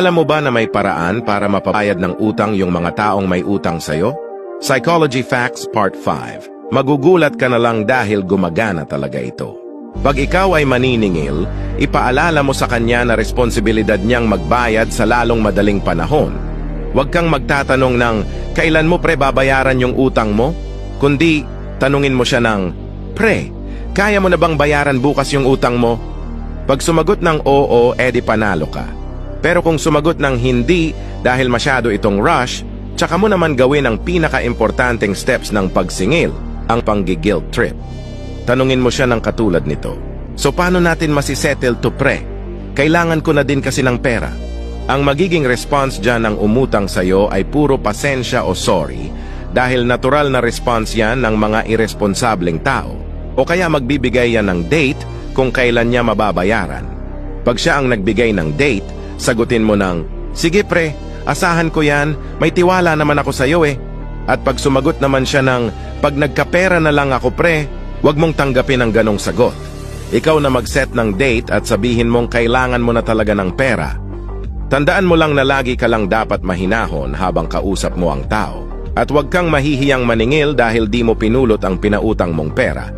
Alam mo ba na may paraan para mapabayad ng utang yung mga taong may utang sa'yo? Psychology Facts Part 5. Magugulat ka na lang dahil gumagana talaga ito. Pag ikaw ay maniningil, ipaalala mo sa kanya na responsibilidad niyang magbayad sa lalong madaling panahon. Huwag kang magtatanong ng, kailan mo pre babayaran yung utang mo? Kundi, tanungin mo siya ng, pre, kaya mo na bang bayaran bukas yung utang mo? Pag sumagot ng oo, edi panalo ka. Pero kung sumagot ng hindi dahil masyado itong rush, tsaka mo naman gawin ang pinaka-importanting steps ng pagsingil, ang panggi-guilt trip. Tanungin mo siya ng katulad nito. So paano natin masisettle to pre? Kailangan ko na din kasi ng pera. Ang magiging response dyan ng umutang sa'yo ay puro pasensya o sorry dahil natural na response yan ng mga irresponsableng tao. O kaya magbibigay yan ng date kung kailan niya mababayaran. Pag siya ang nagbigay ng date, sagutin mo ng, sige pre, asahan ko yan, may tiwala naman ako sa'yo eh. At pag sumagot naman siya ng, pag nagkapera na lang ako pre, huwag mong tanggapin ang ganong sagot. Ikaw na mag-set ng date at sabihin mong kailangan mo na talaga ng pera. Tandaan mo lang na lagi ka lang dapat mahinahon habang kausap mo ang tao. At huwag kang mahihiyang maningil dahil di mo pinulot ang pinautang mong pera.